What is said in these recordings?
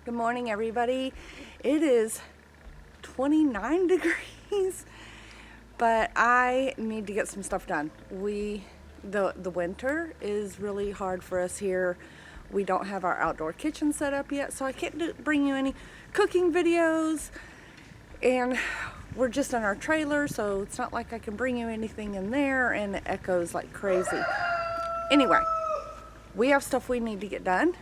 Good morning, everybody. It is 29 degrees, but I need to get some stuff done. The winter is really hard for us here. We don't have our outdoor kitchen set up yet, so I can't bring you any cooking videos, and we're just in our trailer, so it's not like I can bring you anything in there, and it echoes like crazy. Anyway, we have stuff we need to get done.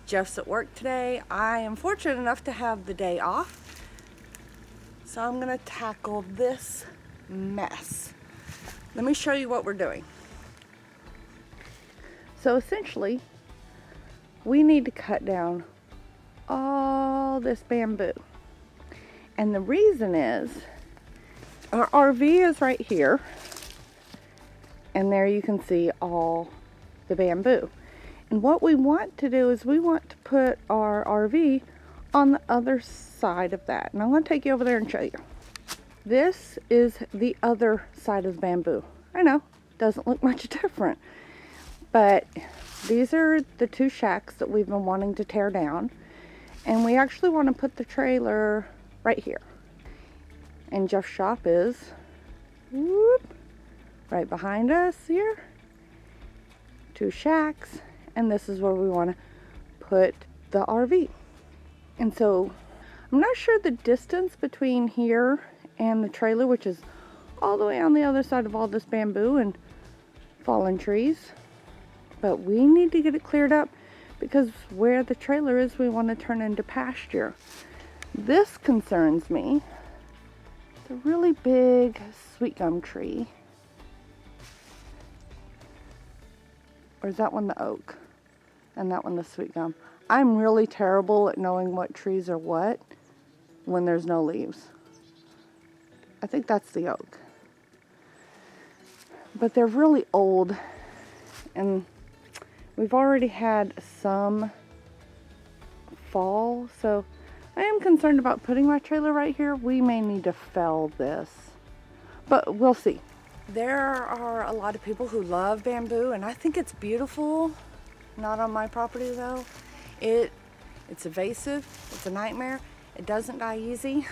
Jeff's at work today. I am fortunate enough to have the day off, so I'm gonna tackle this mess. Let me show you what we're doing. So essentially, we need to cut down all this bamboo. And the reason is, our RV is right here, and there you can see all the bamboo. And what we want to do is we want to put our RV on the other side of that. And I'm going to take you over there and show you. This is the other side of the bamboo. I know, doesn't look much different. But these are the two shacks that we've been wanting to tear down. And we actually want to put the trailer right here. And Jeff's shop is right behind us here. Two shacks. And this is where we want to put the RV. And so I'm not sure the distance between here and the trailer, which is all the way on the other side of all this bamboo and fallen trees, but we need to get it cleared up because where the trailer is, we want to turn into pasture. This concerns me. It's a really big sweet gum tree. Or is that one the oak? And that one the sweet gum. I'm really terrible at knowing what trees are what when there's no leaves. I think that's the oak. But they're really old, and we've already had some fall, so I am concerned about putting my trailer right here. We may need to fell this, but we'll see. There are a lot of people who love bamboo, and I think it's beautiful. Not on my property though. It's evasive, it's a nightmare, it doesn't die easy,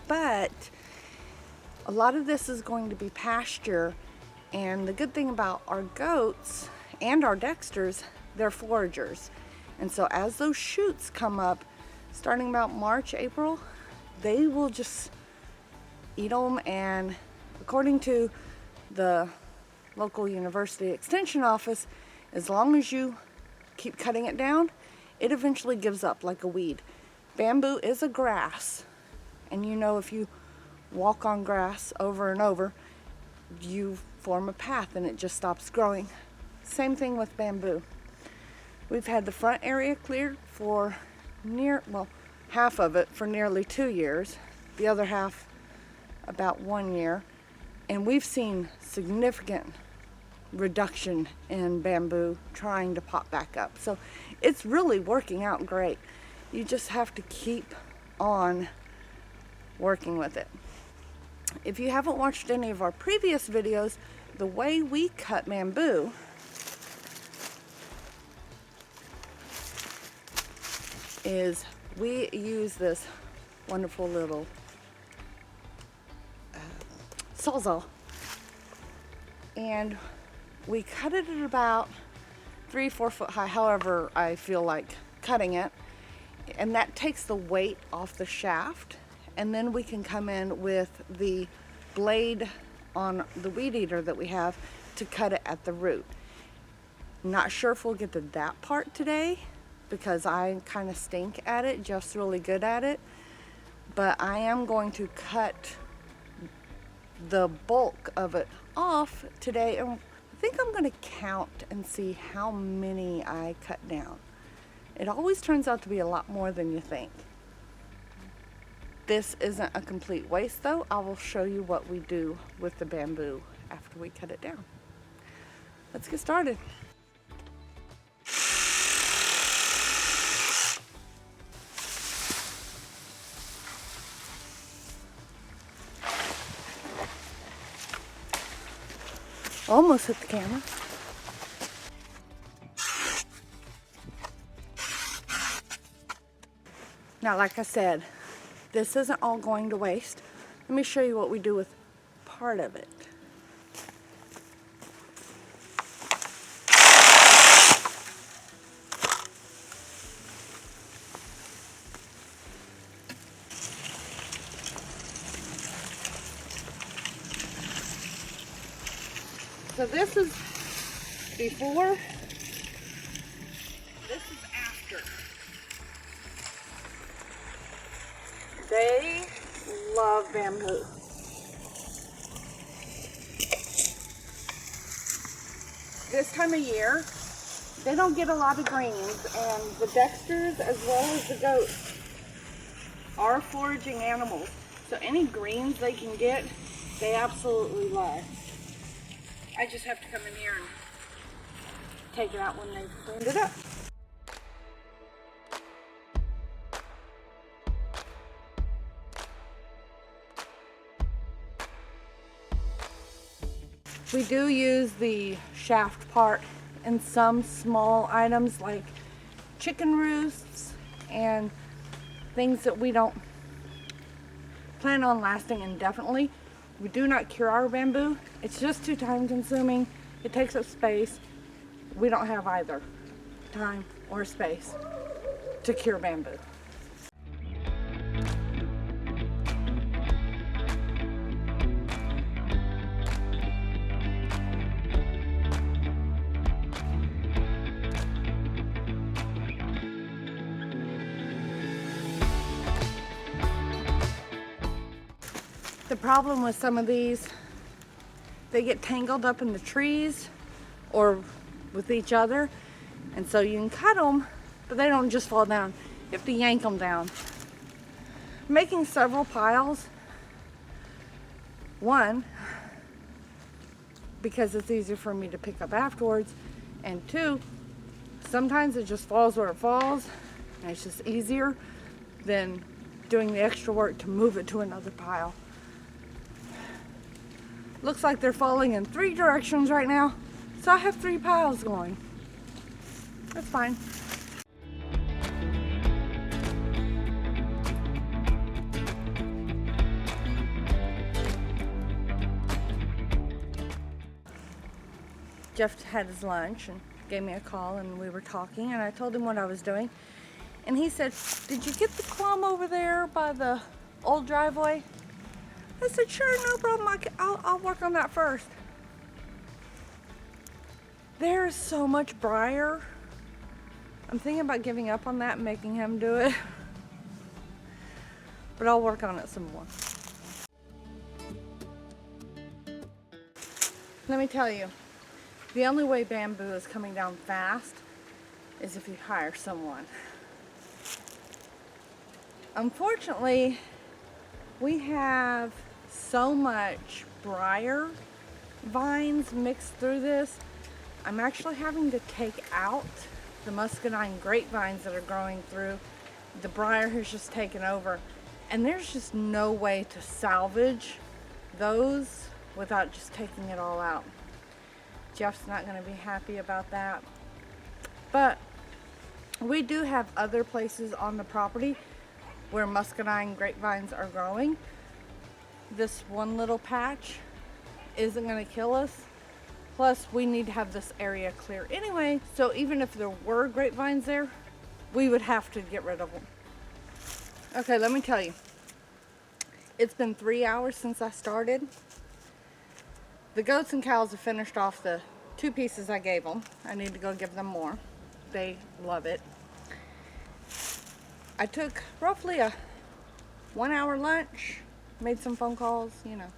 but a lot of this is going to be pasture, and the good thing about our goats and our Dexters, they're foragers, and so as those shoots come up starting about March, April, they will just eat them, and according to the local university extension office, as long as you keep cutting it down, it eventually gives up like a weed. Bamboo is a grass, and you know, if you walk on grass over and over, you form a path and it just stops growing. Same thing with bamboo. We've had the front area cleared for half of it for nearly 2 years, the other half about 1 year, and we've seen significant reduction in bamboo trying to pop back up. So it's really working out great. You just have to keep on working with it. If you haven't watched any of our previous videos, the way we cut bamboo is we use this wonderful little sawzall, and we cut it at about 3-4 foot high, however I feel like cutting it, and that takes the weight off the shaft, and then we can come in with the blade on the weed eater that we have to cut it at the root. Not sure if we'll get to that part today because I kind of stink at it. Jeff's really good at it, but I am going to cut the bulk of it off today, and I think I'm going to count and see how many I cut down. It always turns out to be a lot more than you think. This isn't a complete waste though. I will show you what we do with the bamboo after we cut it down. Let's get started. Almost hit the camera. Now, like I said, this isn't all going to waste. Let me show you what we do with part of it. So this is before, this is after. They love bamboo. This time of year, they don't get a lot of greens, and the Dexters as well as the goats are foraging animals. So any greens they can get, they absolutely love. I just have to come in here and take it out when they've cleaned it up. We do use the shaft part in some small items like chicken roosts and things that we don't plan on lasting indefinitely. We do not cure our bamboo. It's just too time consuming. It takes up space. We don't have either time or space to cure bamboo. The problem with some of these, they get tangled up in the trees or with each other, and so you can cut them, but they don't just fall down. You have to yank them down. I'm making several piles. One, because it's easier for me to pick up afterwards, and two, sometimes it just falls where it falls, and it's just easier than doing the extra work to move it to another pile. Looks like they're falling in 3 directions right now, so I have 3 piles going. That's fine. Jeff had his lunch and gave me a call, and we were talking, and I told him what I was doing. And he said, "Did you get the clumb over there by the old driveway?" I said, "Sure, no problem. I'll work on that first." There is so much briar. I'm thinking about giving up on that and making him do it. But I'll work on it some more. Let me tell you, the only way bamboo is coming down fast is if you hire someone. Unfortunately, we have so much briar vines mixed through this. I'm actually having to take out the muscadine grapevines that are growing through. The briar has just taken over, and there's just no way to salvage those without just taking it all out. Jeff's not going to be happy about that, but we do have other places on the property where muscadine grapevines are growing. This one little patch isn't going to kill us. Plus, we need to have this area clear anyway, so even if there were grapevines there, we would have to get rid of them. Okay, let me tell you. It's been 3 hours since I started. The goats and cows have finished off the 2 pieces I gave them. I need to go give them more. They love it. I took roughly a 1-hour lunch, made some phone calls, you know.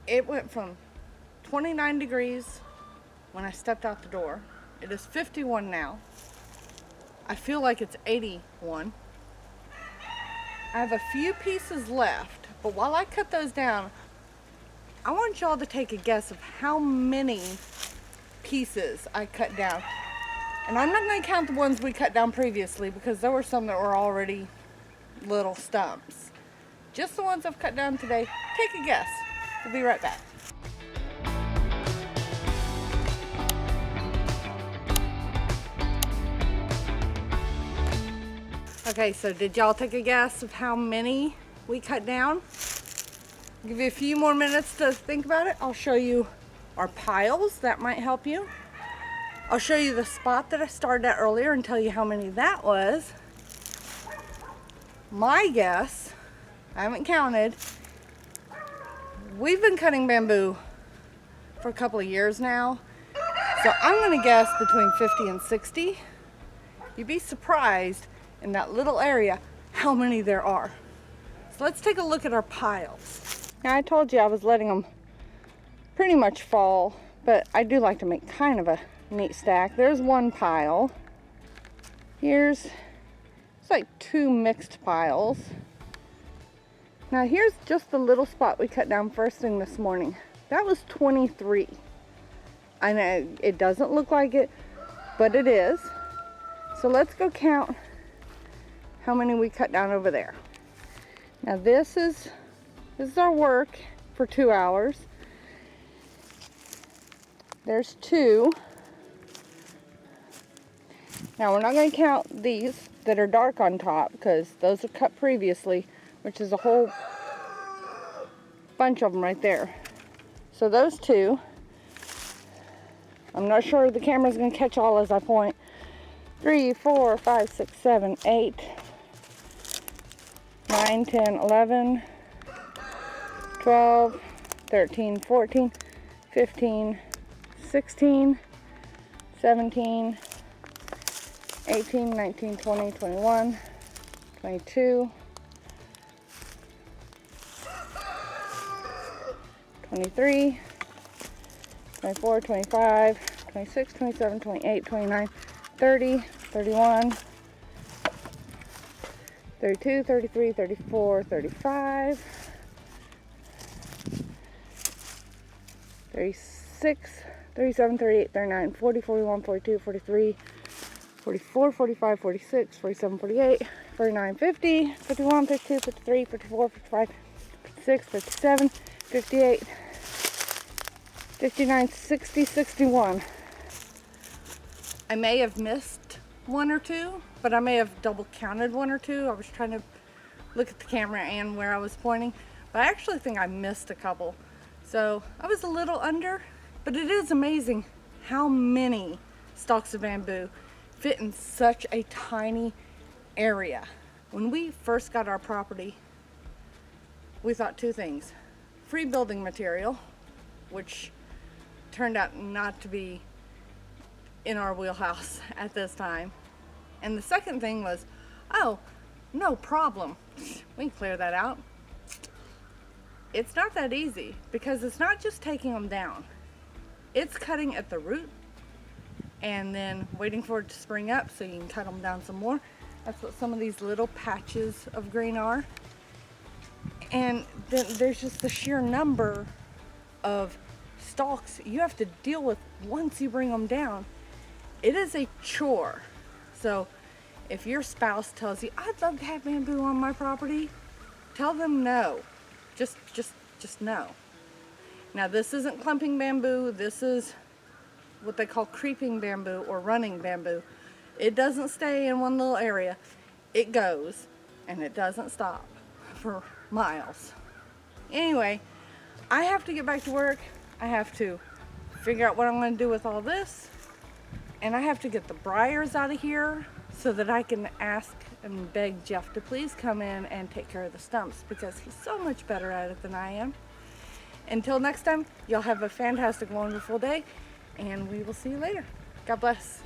It went from 29 degrees when I stepped out the door. It is 51 now. I feel like it's 81. I have a few pieces left, but while I cut those down, I want y'all to take a guess of how many pieces I cut down. And I'm not going to count the ones we cut down previously because there were some that were already little stumps. Just the ones I've cut down today. Take a guess. We'll be right back. Okay, so did y'all take a guess of how many we cut down? I'll give you a few more minutes to think about it. I'll show you our piles. That might help you. I'll show you the spot that I started at earlier and tell you how many that was. My guess, I haven't counted, we've been cutting bamboo for a couple of years now. So I'm gonna guess between 50 and 60. You'd be surprised in that little area how many there are. So let's take a look at our piles. Now I told you I was letting them pretty much fall, but I do like to make kind of a neat stack. There's one pile. It's like two mixed piles. Now here's just the little spot we cut down first thing this morning. That was 23. I know it doesn't look like it, but it is. So let's go count how many we cut down over there. Now this is our work for 2 hours. There's 2. Now we're not going to count these that are dark on top because those are cut previously, which is a whole bunch of them right there. So those 2. I'm not sure the camera's going to catch all as I point. 3, 4, 5, 6, 7, 8, 9, 10, 11, 12, 13, 14, 15, 16, 17, 18, 19, 20, 21, 22, 23, 24, 25, 26, 27, 28, 29, 30, 31, 32, 33, 34, 35, 36, 37, 38, 39, 40, 41, 42, 43, 44, 45, 46, 47, 48, 49, 50, 51, 52, 53, 54, 55, 56, 57, 58, 59, 60, 61. I may have missed 1 or 2, but I may have double counted 1 or 2. I was trying to look at the camera and where I was pointing, but I actually think I missed a couple. So I was a little under, but it is amazing how many stalks of bamboo fit in such a tiny area. When we first got our property, we thought 2 things. Free building material, which turned out not to be in our wheelhouse at this time. And the second thing was, oh, no problem. We can clear that out. It's not that easy because it's not just taking them down. It's cutting at the root and then waiting for it to spring up so you can cut them down some more. That's what some of these little patches of green are. And then there's just the sheer number of stalks you have to deal with once you bring them down. It is a chore. So if your spouse tells you, I'd love to have bamboo on my property, tell them no. Just no. Now this isn't clumping bamboo. This is what they call creeping bamboo or running bamboo. It doesn't stay in one little area. It goes and it doesn't stop for miles. Anyway, I have to get back to work. I have to figure out what I'm going to do with all this. And I have to get the briars out of here so that I can ask and beg Jeff to please come in and take care of the stumps because he's so much better at it than I am. Until next time, y'all have a fantastic, wonderful day, and we will see you later. God bless.